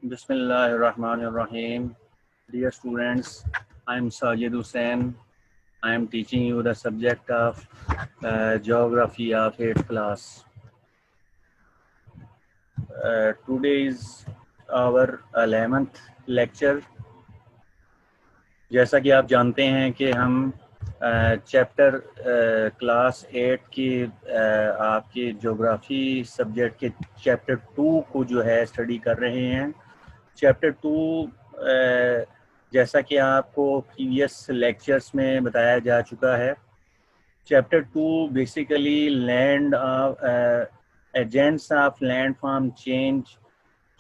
Bismillahirrahmanirrahim. Dear students, I am Sajid Hussain. I am teaching you the subject of geography of 8th class. Today is our 11th lecture. जैसा कि आप जानते हैं कि हम chapter class 8 की आपकी ज्योग्राफी सब्जेक्ट के चैप्टर 2 को जो है स्टडी कर रहे हैं। चैप्टर 2 जैसा कि आपको प्रीवियस लेक्चर्स में बताया जा चुका है, chapter 2 basically land of agents of land form change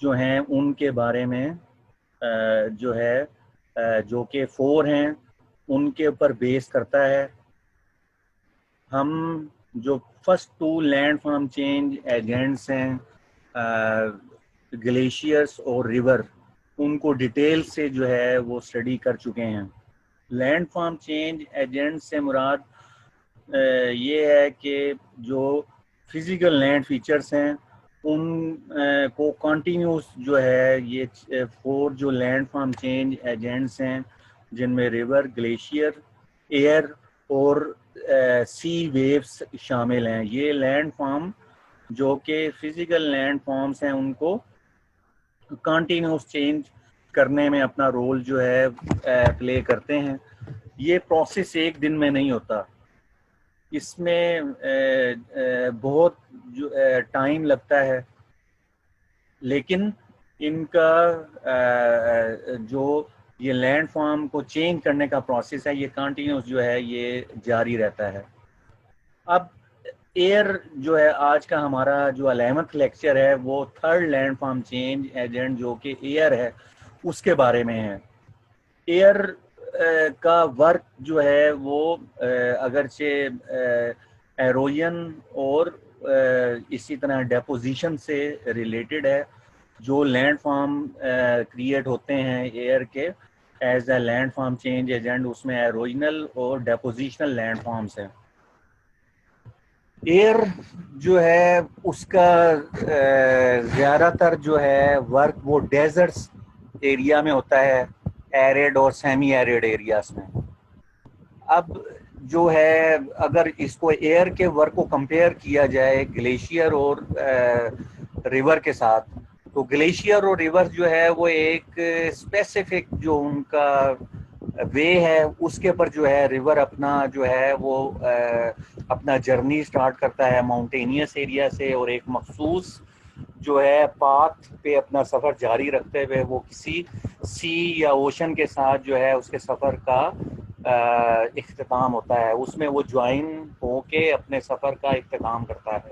जो हैं उनके बारे में जो है जो कि 4 हैं उनके ऊपर बेस करता है। हम जो first 2 land form change agents हैं ग्लेशियर्स और रिवर, उनको डिटेल से जो है वो स्टडी कर चुके हैं। लैंड फॉर्म चेंज एजेंट से मुराद ये है कि जो फिज़िकल लैंड फीचर्स हैं उन को कंटिन्यूस जो है ये 4 जो लैंड फॉर्म चेंज एजेंट्स हैं जिनमें रिवर, ग्लेशियर, एयर और सी वेव्स शामिल हैं। ये लैंड फॉर्म जो कि फिज़िकल लैंड फॉर्म्स हैं उनको कंटिन्यूस चेंज करने में अपना रोल जो है प्ले करते हैं। ये प्रोसेस एक दिन में नहीं होता, इसमें बहुत जो टाइम लगता है, लेकिन इनका जो ये लैंड फॉर्म को चेंज करने का प्रोसेस है ये कंटिन्यूस जो है ये जारी रहता है। अब एयर जो है आज का हमारा जो 11th लेक्चर है वो third land form change agent जो कि एयर है उसके बारे में है। एयर का वर्क जो है वो अगरचे एरोजन और इसी तरह डेपोजिशन से रिलेटेड है। जो लैंड फॉर्म क्रिएट होते हैं एयर के as a land form change agent, उसमें एरोजनल और डेपोजिशनल लैंड फॉर्म्स हैं। एयर जो है उसका ज़्यादातर जो है वर्क वो डेजर्ट्स एरिया में होता है, एरिड और सेमी एरिड एरियाज में। अब जो है अगर इसको एयर के वर्क को कंपेयर किया जाए ग्लेशियर और रिवर के साथ, तो ग्लेशियर और रिवर जो है वो एक स्पेसिफिक जो उनका वे है उसके ऊपर जो है रिवर अपना जो है वो अपना जर्नी स्टार्ट करता है माउंटेनियस एरिया से, और एक मखसूस जो है पाथ पे अपना सफ़र जारी रखते हुए वो किसी सी या ओशन के साथ जो है उसके सफ़र का इख्तिताम होता है, उसमें वो ज्वाइन होके अपने सफ़र का इख्तिताम करता है।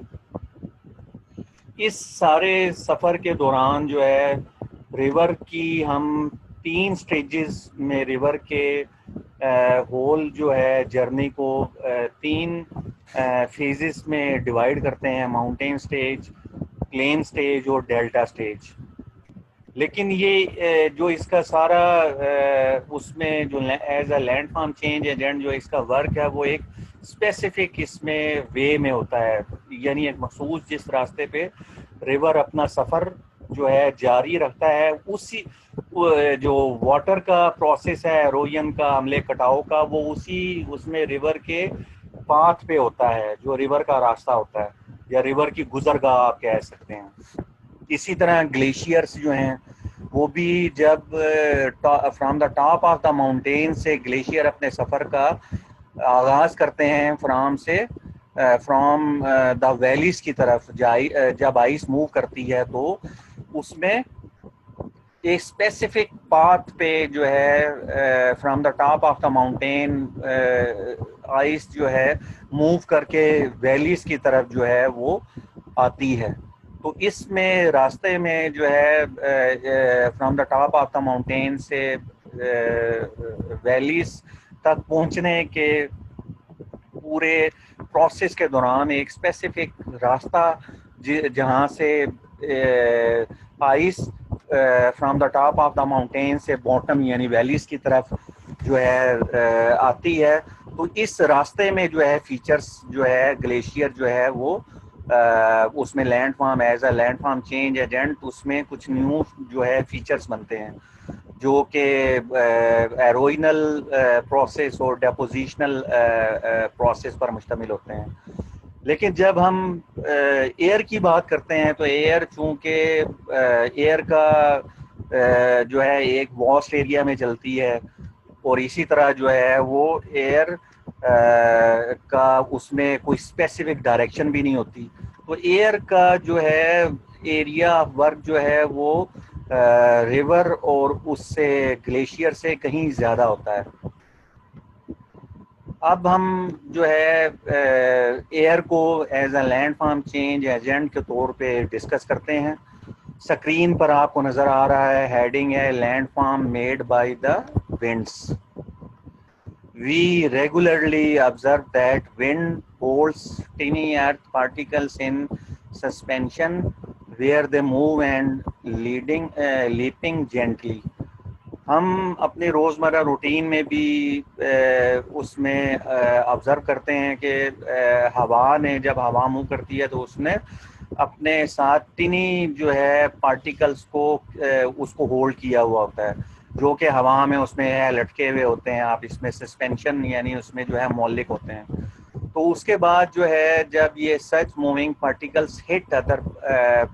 इस सारे सफ़र के दौरान जो है रिवर की हम 3 स्टेजेस में रिवर के होल जो है जर्नी को 3 फेजेस में डिवाइड करते हैं, माउंटेन स्टेज, प्लेन स्टेज और डेल्टा स्टेज। लेकिन ये जो इसका सारा उसमें जो as a land form change agent जो इसका वर्क है वो एक स्पेसिफिक इसमें वे में होता है, यानी एक मखसूस जिस रास्ते पे रिवर अपना सफ़र जो है जारी रखता है, उसी जो वाटर का प्रोसेस है एरोजन का, अम्ले कटाव का, वो उसी उसमें रिवर के पाथ पे होता है, जो रिवर का रास्ता होता है या रिवर की गुजरगाह आप कह सकते हैं। इसी तरह ग्लेशियर्स जो हैं वो भी जब from the top of the mountain से ग्लेशियर अपने सफ़र का आगाज़ करते हैं फ्रॉम द वैलीज की तरफ, जब आइस मूव करती है तो उसमें एक स्पेसिफिक पाथ पे जो है from the top of the mountain ice जो है मूव करके वैलीज की तरफ जो है वो आती है। तो इसमें रास्ते में जो है from the top of the mountain से वैलीज तक पहुंचने के पूरे प्रोसेस के दौरान एक स्पेसिफिक रास्ता जहां से ice from the top of the mountain से बॉटम यानी वैलीज की तरफ जो है आती है, तो इस रास्ते में जो है फीचर्स जो है ग्लेशियर जो है वो उसमें land form as a land form change agent उसमें कुछ न्यू जो है फीचर्स बनते हैं जो कि एरोइनल प्रोसेस और डेपोजिशनल प्रोसेस पर मुश्तमिल होते हैं। लेकिन जब हम एयर की बात करते हैं तो एयर चूँकि एयर का जो है एक वॉस्ट एरिया में चलती है और इसी तरह जो है वो एयर का उसमें कोई स्पेसिफिक डायरेक्शन भी नहीं होती, तो एयर का जो है एरिया वर्क जो है वो रिवर और उससे ग्लेशियर से कहीं ज़्यादा होता है। अब हम जो है एयर को as a land form change agent के तौर पे डिस्कस करते हैं। स्क्रीन पर आपको नज़र आ रहा है, हेडिंग है land form made by the winds. We regularly observe that wind holds tiny earth particles in suspension where they move and leaping gently. हम अपने रोज़मर्रा रूटीन में भी उसमें ऑब्ज़र्व करते हैं कि हवा ने जब हवा मूव करती है तो उसने अपने साथ टिनी जो है पार्टिकल्स को उसको होल्ड किया हुआ होता है जो कि हवा में उसमें लटके हुए होते हैं। आप इसमें सस्पेंशन यानी उसमें जो है मौलिक होते हैं। तो उसके बाद जो है जब ये such moving particles hit other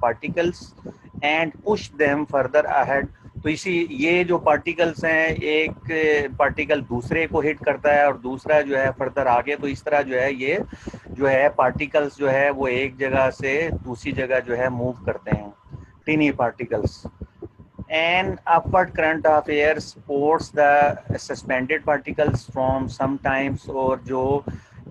particles and push them further ahead, तो इसी ये जो पार्टिकल्स हैं एक पार्टिकल दूसरे को हिट करता है और दूसरा जो है फर्दर आगे, तो इस तरह जो है ये जो है पार्टिकल्स जो है वो एक जगह से दूसरी जगह जो है मूव करते हैं, टिनी particles. An upward current of air supports the suspended particles from sometimes, और जो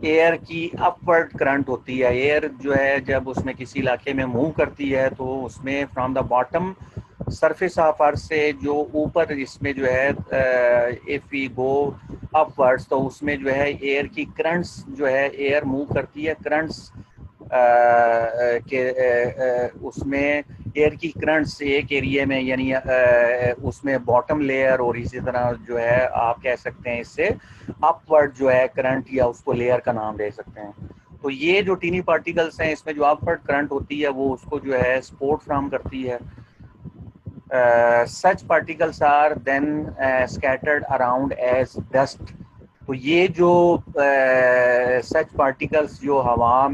एयर की अपवर्ड करंट होती है, एयर जो है जब उसमें किसी इलाके में मूव करती है तो उसमें from the bottom surface of earth से जो ऊपर इसमें जो है इफ़ वी गो अपवर्ड्स तो उसमें जो है एयर की करंट्स जो है एयर मूव करती है करंट्स के उसमें एयर की करंट्स एक एरिया में यानी उसमें बॉटम लेयर और इसी तरह जो है आप कह सकते हैं इससे अपवर्ड जो है करंट या उसको लेयर का नाम दे सकते हैं। तो ये जो टीनी पार्टिकल्स हैं इसमें जो अपवर्ड करंट होती है वो उसको जो है सपोर्ट फ्राहम करती है। Such particles are then scattered around as dust. तो ये जो सच पार्टिकल्स जो हवा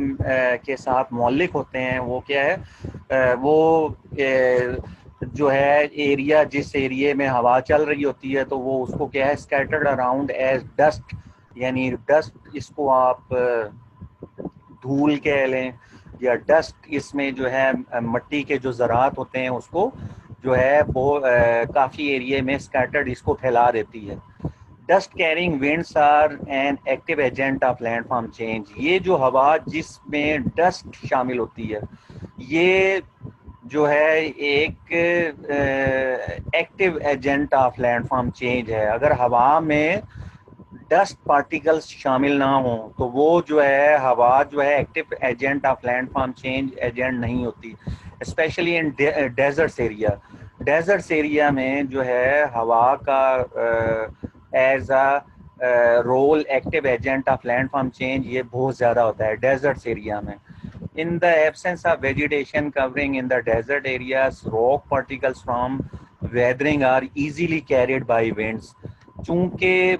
के साथ मौलिक होते हैं वो क्या है वो जो है एरिया जिस एरिया में हवा चल रही होती है तो वो उसको क्या है स्कैटर्ड अराउंड एज डस्ट, यानी डस्ट इसको आप धूल कह लें या डस्ट, इसमें जो है मिट्टी के जो ज़रात होते हैं उसको जो है वो काफ़ी एरिया में स्कैटर्ड इसको फैला देती है। Dust carrying winds are an active agent of landform change. ये जो हवा जिसमें डस्ट शामिल होती है ये जो है एक active agent of landform change है। अगर हवा में डस्ट पार्टिकल्स शामिल ना हो तो वो जो है हवा जो है active agent of landform change agent नहीं होती, specially in deserts area. Deserts area में जो है हवा का as a role active agent of landform change ये बहुत ज़्यादा होता है डेजर्ट्स एरिया में। In the absence of vegetation covering in the desert areas, rock particles from weathering are easily carried by winds. चूँकि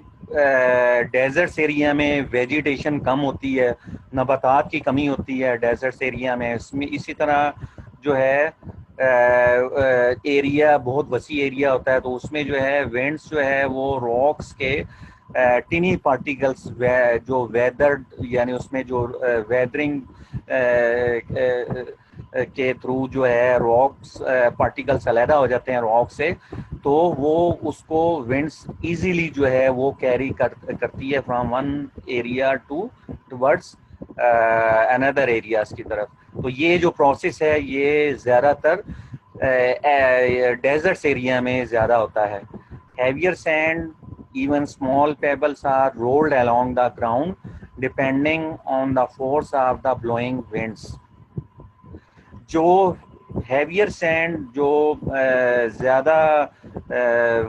डेजर्ट्स एरिया में vegetation कम होती है, नबातात की कमी होती है डेजर्ट्स एरिया में, इसमें इसी तरह जो है एरिया बहुत वसी एरिया होता है तो उसमें जो है विंड्स जो है वो रॉक्स के टिनी पार्टिकल्स जो वेदर्ड यानी उसमें जो वेदरिंग के थ्रू जो है रॉक्स पार्टिकल्स अलहदा हो जाते हैं रॉक से, तो वो उसको विंड्स इजीली जो है वो कैरी करती है from one area towards another areas की तरफ। तो ये जो प्रोसेस है ये ज़्यादातर डेजर्ट्स एरिया में ज़्यादा होता है। Heavier sand even small pebbles are rolled along the ground depending on the force of the blowing winds. जो heavier sand जो ज़्यादा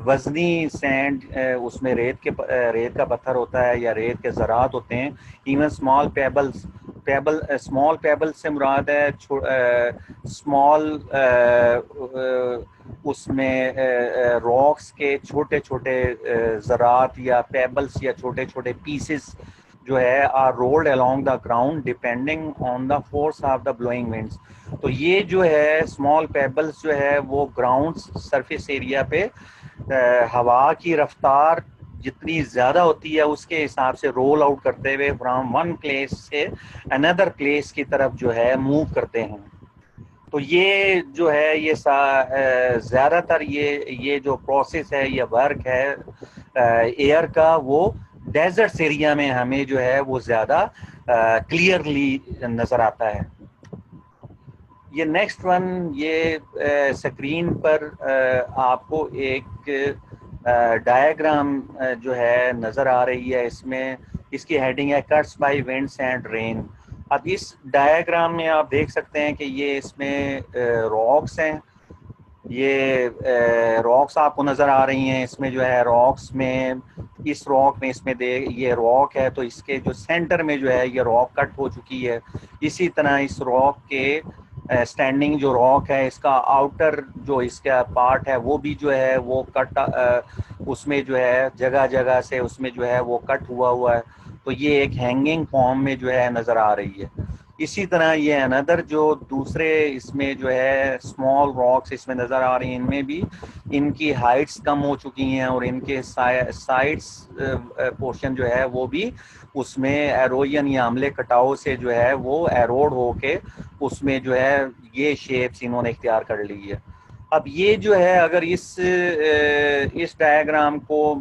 वज़नी सैंड उसमें रेत का पत्थर होता है या रेत के ज़रात होते हैं, even small payable, small payable से मुराद है स्मॉल उसमें रॉक्स के छोटे छोटे ज़रात या पेबल्स या छोटे छोटे पीसेस जो है are rolled along the ground depending on the force of the blowing winds. तो ये जो है स्मॉल पेबल्स जो है वो ग्राउंड सरफेस एरिया पे हवा की रफ्तार जितनी ज़्यादा होती है उसके हिसाब से रोल आउट करते हुए फ्रॉम वन प्लेस से अनदर प्लेस की तरफ जो है मूव करते हैं। तो ये जो है ये ज़्यादातर ये जो प्रोसेस है, ये वर्क है एयर का, वो डेजर्ट्स एरिया में हमें जो है वो ज़्यादा क्लियरली नज़र आता है। ये नेक्स्ट वन, ये स्क्रीन पर आपको एक डायग्राम जो है नज़र आ रही है। इसमें इसकी हेडिंग है cuts bye winds and rain. अब इस डायग्राम में आप देख सकते हैं कि ये इसमें रॉक्स हैं, ये रॉक्स आपको नज़र आ रही हैं। इसमें जो है रॉक्स में, इस रॉक में इसमें ये रॉक है तो इसके जो सेंटर में जो है ये रॉक कट हो चुकी है। इसी तरह इस रॉक के स्टैंडिंग जो रॉक है, इसका आउटर जो इसका पार्ट है वो भी जो है वो कट, उसमें जो है जगह जगह से उसमें जो है वो कट हुआ है। तो ये एक हैंगिंग फॉर्म में जो है नज़र आ रही है। इसी तरह ये अनदर जो दूसरे इसमें जो है स्मॉल रॉक्स इसमें नज़र आ रही हैं, इनमें भी इनकी हाइट्स कम हो चुकी हैं और इनके साइड्स पोर्शन जो है वो भी उसमें एरोजन या अम्ले कटाव से जो है वो एरोड होके उसमें जो है ये शेप्स इन्होंने इख्तियार कर ली है। अब ये जो है अगर इस डायग्राम को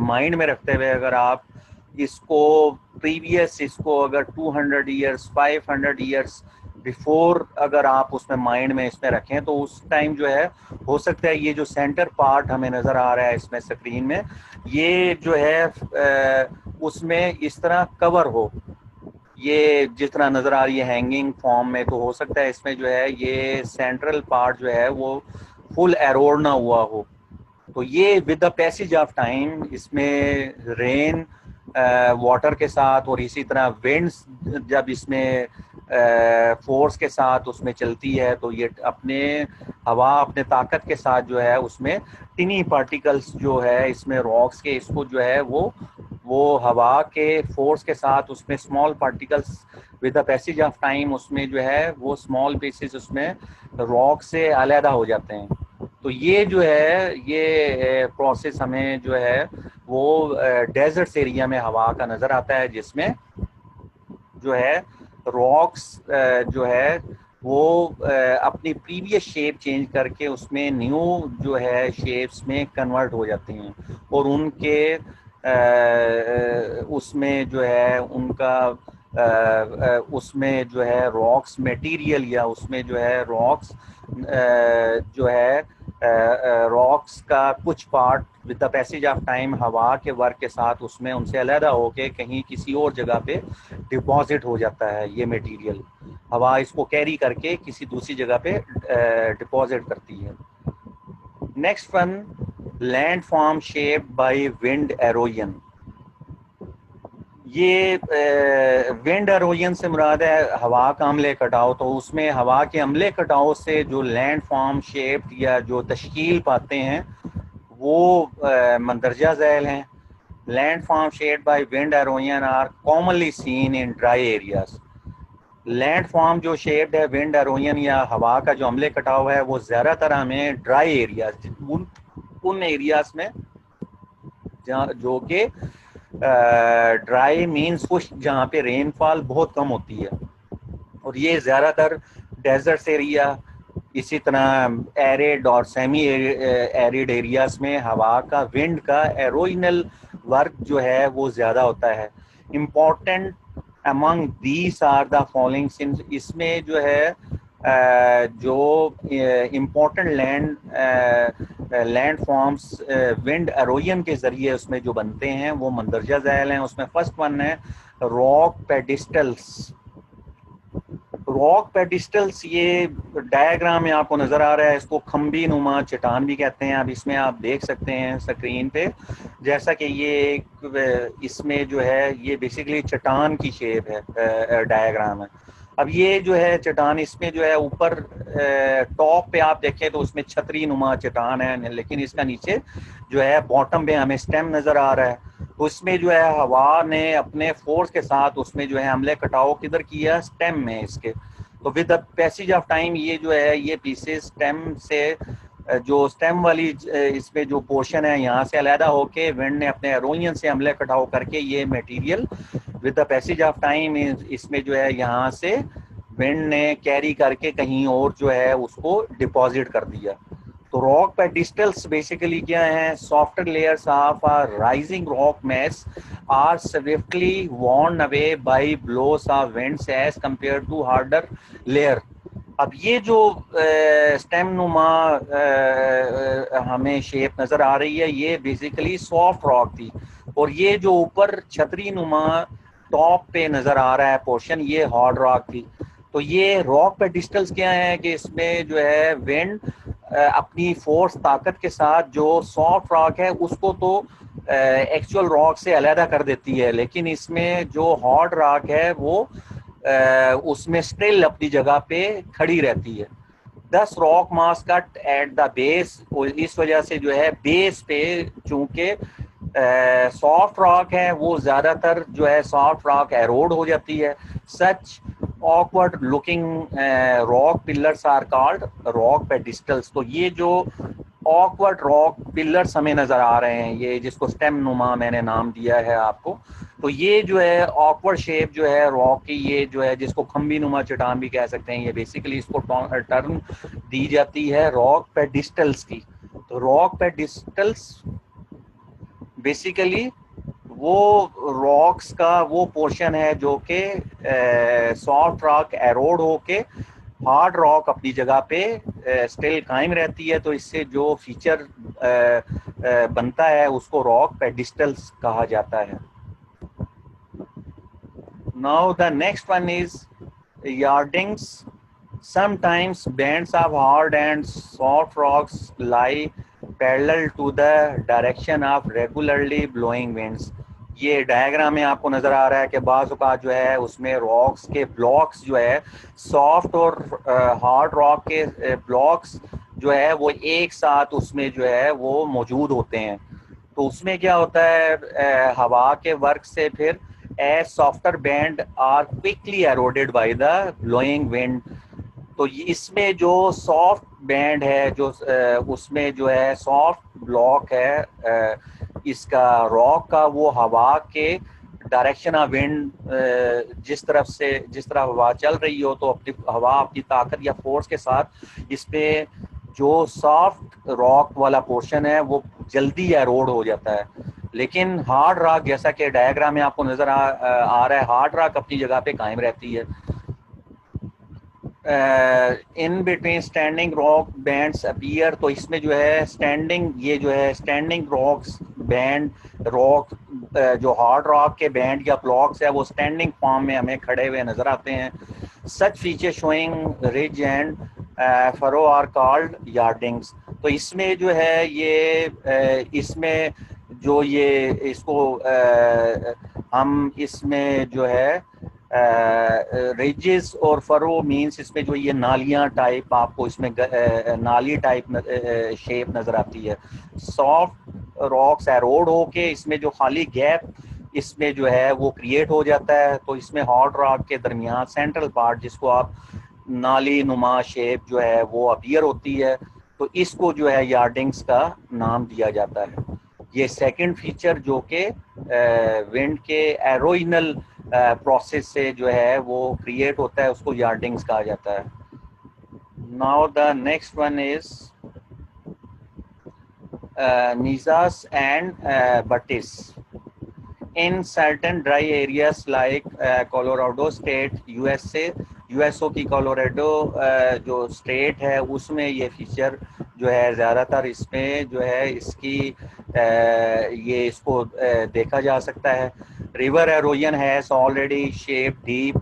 माइंड में रखते हुए अगर आप इसको प्रीवियस इसको अगर 200 ईयर्स 500 ईयर्स बिफोर अगर आप उसमें माइंड में इसमें रखें तो उस टाइम जो है हो सकता है ये जो सेंटर पार्ट हमें नज़र आ रहा है इसमें स्क्रीन में, ये जो है उसमें इस तरह कवर हो, ये जिस तरह नज़र आ रही है हैंगिंग फॉर्म में, तो हो सकता है इसमें जो है ये सेंट्रल पार्ट जो है वो फुल एरोड ना हुआ हो। तो ये with the passage of time इसमें रेन वाटर के साथ और इसी तरह विंड्स जब इसमें फोर्स के साथ उसमें चलती है तो ये अपने हवा अपने ताकत के साथ जो है उसमें टिनी पार्टिकल्स जो है इसमें रॉक्स के, इसको जो है वो हवा के फोर्स के साथ उसमें small particles with the passage of time उसमें जो है वो स्मॉल पीसेस उसमें रॉक से अलहदा हो जाते हैं। तो ये जो है ये प्रोसेस हमें जो है वो डेजर्ट्स एरिया में हवा का नज़र आता है, जिसमें जो है रॉक्स जो है वो अपनी प्रीवियस शेप चेंज करके उसमें न्यू जो है शेप्स में कन्वर्ट हो जाती हैं और उनके उसमें जो है उनका उसमें जो है रॉक्स मटेरियल या उसमें जो है रॉक्स जो है रॉक्स का कुछ part with the passage of time हवा के वर्क के साथ उसमें उनसे अलहदा होके कहीं किसी और जगह पे डिपॉजिट हो जाता है। ये मटेरियल हवा इसको कैरी करके किसी दूसरी जगह पे डिपॉजिट करती है। Next one, land form shape by wind halogen. ये विंड एरोजन से मुराद है हवा का अम्ले कटाव। तो उसमें हवा के अम्ले कटाव से जो लैंड फॉर्म शेप या जो तश्कील पाते हैं वो मंदरजा झैल हैं। Land form shape by wind erosion are commonly seen in dry areas. Land form जो शेप्ड है विंड एरोजन या हवा का जो अम्ले कटाव है वो ज़्यादातर हमें ड्राई एरियाज, उन एरियाज में जहाँ जो कि ड्राई मीन्स खुश्क, जहाँ पे रेनफॉल बहुत कम होती है, और ये ज़्यादातर डेजर्ट्स एरिया, इसी तरह एरिड और सेमी एरिड एरियाज में हवा का विंड का एरोजनल वर्क जो है वो ज़्यादा होता है। Important among these are the following. इसमें जो है जो important land forms wind erosion के ज़रिए उसमें जो बनते हैं वो मंदरजा झैल हैं। उसमें फर्स्ट वन है रॉक पेडिस्टल्स। रॉक पेडिस्टल्स, ये डायग्राम में आपको नजर आ रहा है, इसको खंबी नुमा चट्टान भी कहते हैं। अब इसमें आप देख सकते हैं स्क्रीन पे, जैसा कि ये एक इसमें जो है ये बेसिकली चट्टान की शेप है, डायग्राम है। अब ये जो है चट्टान, इसमें जो है ऊपर टॉप पे आप देखें तो उसमें छतरी नुमा चट्टान है, लेकिन इसका नीचे जो है बॉटम पे हमें स्टेम नजर आ रहा है। तो उसमें जो है हवा ने अपने फोर्स के साथ उसमें जो है हमले कटाव किधर किया, स्टेम में इसके। तो with the passage of time ये जो है ये पीसेस स्टेम से जो स्टेम वाली इसमें जो पोर्शन है यहाँ से अलहदा होके विंड ने अपने एरोनियन से हमले कटाव करके ये material with the passage of time इसमें जो है यहाँ से विंड ने कैरी करके कहीं और जो है उसको डिपॉजिट कर दिया। तो रॉक पेडिस्टल्स बेसिकली क्या है, softer layers of a rising rock mass are swiftly worn away by blows of winds as compared to harder layer। अब ये जो स्टेम नुमा हमें शेप नजर आ रही है, ये बेसिकली सॉफ्ट रॉक थी, और ये जो ऊपर छतरी नुमा टॉप पे नजर आ रहा है पोर्शन, ये हार्ड रॉक थी। तो ये रॉक पेडिस्टल्स क्या है कि इसमें जो है विंड अपनी फोर्स ताकत के साथ जो सॉफ्ट रॉक है उसको तो एक्चुअल रॉक से अलहदा कर देती है, लेकिन इसमें जो हार्ड रॉक है वो उसमें स्टिल अपनी जगह पे खड़ी रहती है। 10 rock mass cut at the base, इस वजह से जो है बेस पे चूंकि सॉफ्ट रॉक है वो ज्यादातर जो है सॉफ्ट रॉक एरोड हो जाती है। Such awkward looking rock pillars are called rock pedestals. तो ये जो ऑकवर्ड रॉक पिलर्स हमें नजर आ रहे हैं, ये जिसको स्टेम नुमा मैंने नाम दिया है आपको, तो ये जो है ऑकवर्ड शेप जो है रॉक की, ये जो है जिसको खंबी नुमा चट्टान भी कह सकते हैं, ये बेसिकली इसको टर्म दी जाती है रॉक पेडिस्टल्स की। तो रॉक पेडिस्टल्स बेसिकली वो रॉक्स का वो पोर्शन है जो कि सॉफ्ट रॉक एरोड होके हार्ड रॉक अपनी जगह पे स्टिल कायम रहती है। तो इससे जो फीचर बनता है उसको रॉक पेडिस्टल्स कहा जाता है। Now the next one is yardangs. Sometimes bands of hard and soft rocks lie parallel to the direction of regularly blowing winds। ये डायग्राम में आपको नजर आ रहा है कि बाज़ औक़ात जो है उसमें रॉक्स के ब्लॉक्स जो है सॉफ्ट और हार्ड रॉक के ब्लॉक्स जो है वो एक साथ उसमें जो है वो मौजूद होते हैं। तो उसमें क्या होता है, हवा के वर्क से फिर as softer band are quickly eroded by the blowing wind. तो इसमें जो सॉफ्ट बैंड है जो उसमें जो है सॉफ्ट ब्लॉक है इसका रॉक का, वो हवा के डायरेक्शन ऑफ विंड जिस तरफ हवा चल रही हो तो अपनी हवा अपनी ताकत या फोर्स के साथ इसमें जो सॉफ्ट रॉक वाला पोर्शन है वो जल्दी एरोड हो जाता है। लेकिन हार्ड रॉक जैसा कि डायग्राम में आपको नजर आ रहा है, हार्ड रॉक अपनी जगह पे कायम रहती है। In between standing rock bands appear. तो इसमें जो है स्टैंडिंग, ये जो है स्टैंडिंग रॉक्स बैंड रॉक जो हार्ड रॉक के बैंड या ब्लॉक्स है वो स्टैंडिंग फॉर्म में हमें खड़े हुए नजर आते हैं। Such feature showing ridge and furrow are called yardangs. तो इसमें जो है ये इसमें जो ये इसको हम इसमें जो है रिजेस और फरो मीन्स इसमें जो ये नालियां टाइप आपको इसमें नाली टाइप शेप नजर आती है। सॉफ्ट रॉक्स एरोड होके इसमें जो खाली गैप इसमें जो है वो क्रिएट हो जाता है। तो इसमें हार्ड रॉक के दरमियान सेंट्रल पार्ट जिसको आप नाली नुमा शेप जो है वो अपीयर होती है, तो इसको जो है यार्डिंग्स का नाम दिया जाता है। ये सेकंड फीचर जो कि विंड के एरोइनल प्रोसेस से जो है वो क्रिएट होता है उसको यार्डिंग्स कहा जाता है। Now the next one is mesas and buttes. In certain dry areas like Colorado state यूएसओ की कोलोराडो जो स्टेट है उसमें ये फीचर जो है ज़्यादातर इसमें जो है इसकी ये इसको देखा जा सकता है। River erosion has already shaped deep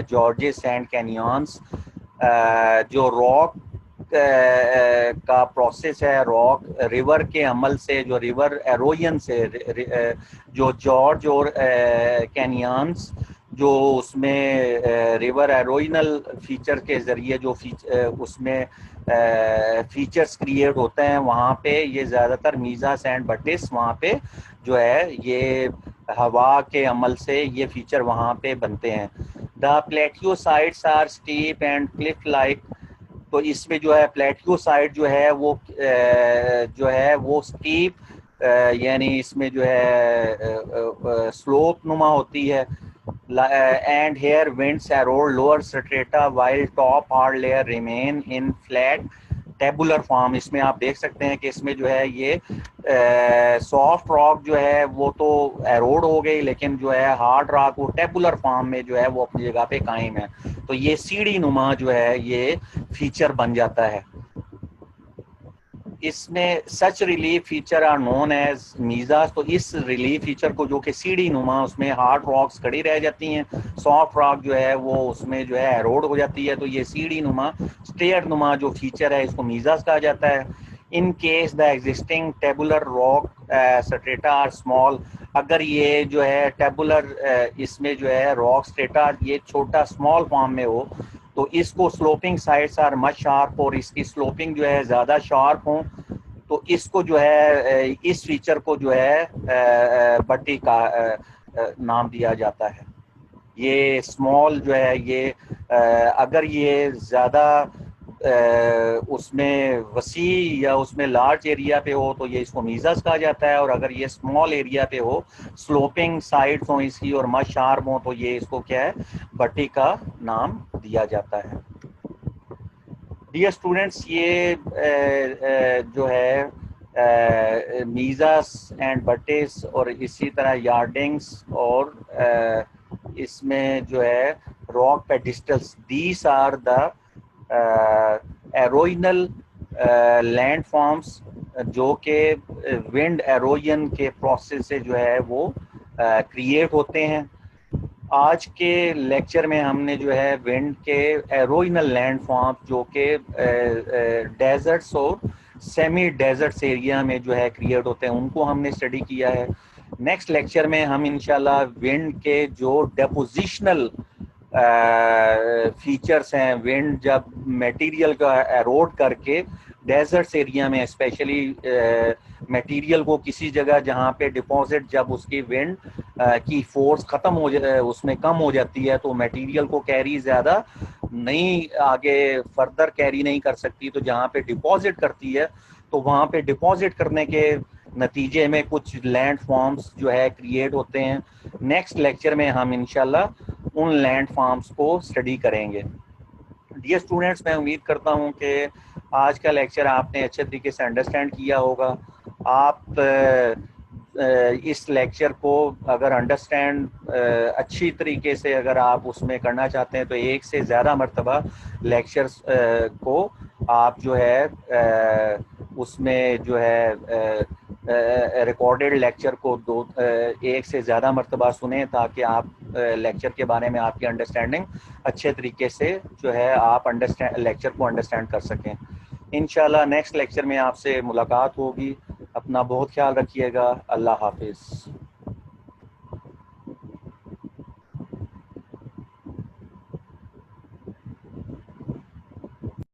Georges sand canyons. जो रॉक का प्रोसेस है, रॉक रिवर के अमल से, जो रिवर एरोजन से, जो जॉर्ज और कैनियंस जो उसमें रिवर एरोजनल फीचर के ज़रिए जो उसमें फीचर्स क्रिएट होते हैं, वहाँ पे ये ज़्यादातर मीज़ा सैंड बटिस वहाँ पे जो है ये हवा के अमल से ये फीचर वहाँ पे बनते हैं। The plateau sides are steep and cliff like. तो इसमें जो है प्लेट्यू साइड जो है वो स्टीप यानी इसमें जो है स्लोप नुमा होती है। And here winds erode lower strata while top hard layer remain in flat tabular form. इसमें आप देख सकते हैं कि इसमें जो है ये सॉफ्ट रॉक जो है वो तो एरोड हो गई, लेकिन जो है हार्ड रॉक वो टेबुलर फॉर्म में जो है वो अपनी जगह पे कायम है। तो ये सीढ़ी नुमा जो है ये फीचर बन जाता है। इसमें such relief feature are known as mesas. तो इस रिलीफ फीचर को जो कि सीढ़ी नुमा, उसमें हार्ड रॉक्स खड़ी रह जाती हैं, सॉफ्ट रॉक जो है वो उसमें जो है एरोड हो जाती है। तो ये सीढ़ी नुमा स्टेयर नुमा जो फीचर है इसको मीज़ास कहा जाता है। In case the existing tabular rock strata are small, अगर ये जो है टेबुलर इसमें जो है रॉक स्ट्रेटा ये छोटा स्मॉल फॉर्म में हो तो इसको sloping sides are much sharp, और इसकी स्लोपिंग जो है ज़्यादा शार्प हो तो इसको जो है इस फीचर को जो है बट्टी का नाम दिया जाता है। ये स्मॉल जो है ये अगर ये ज़्यादा उसमें वसी या उसमें लार्ज एरिया पे हो तो ये इसको मीज़ास कहा जाता है, और अगर ये स्मॉल एरिया पे हो, स्लोपिंग साइड्स हो इसकी और मच शार्प हो तो ये इसको क्या है बट्टी का नाम दिया जाता है। डियर स्टूडेंट्स, ये जो है मीज़ास एंड बट्टिस और इसी तरह यार्डिंग्स और इसमें जो है rock pedestals, these are the erosional land forms जो कि विंड एरोजन के प्रोसेस से जो है वो क्रिएट होते हैं। आज के लेक्चर में हमने जो है विंड के एरोजनल लैंड फॉर्म्स जो कि डेजर्ट्स और सेमी डेजर्ट्स एरिया में जो है क्रिएट होते हैं उनको हमने स्टडी किया है। नेक्स्ट लेक्चर में हम इंशाल्लाह विंड के जो डेपोजिशनल फीचर्स हैं, विंड जब मटेरियल का एरोड करके डेजर्ट्स एरिया में स्पेशली मटेरियल को किसी जगह जहाँ पे डिपॉजिट जब उसकी विंड की फोर्स ख़त्म हो जाए उसमें कम हो जाती है तो मटेरियल को कैरी ज़्यादा नहीं आगे फर्दर कैरी नहीं कर सकती, तो जहाँ पे डिपॉजिट करती है तो वहाँ पे डिपॉजिट करने के नतीजे में कुछ लैंड फॉर्म्स जो है क्रिएट होते हैं। नेक्स्ट लेक्चर में हम इंशाल्लाह उन लैंड फॉर्म्स को स्टडी करेंगे। डियर स्टूडेंट्स, मैं उम्मीद करता हूं कि आज का लेक्चर आपने अच्छे तरीके से अंडरस्टैंड किया होगा। आप इस लेक्चर को अगर अंडरस्टैंड अच्छी तरीके से अगर आप उसमें करना चाहते हैं तो एक से ज़्यादा मरतबा लेक्चर्स को आप जो है उसमें जो है रिकॉर्डेड लेक्चर को एक से ज़्यादा मरतबा सुने ताकि आप लेक्चर के बारे में आपकी अंडरस्टैंडिंग अच्छे तरीके से जो है आप लेक्चर को अंडरस्टैंड कर सकें। इंशाल्लाह नेक्स्ट लेक्चर में आपसे मुलाकात होगी। अपना बहुत ख्याल रखिएगा। अल्लाह हाफिज़।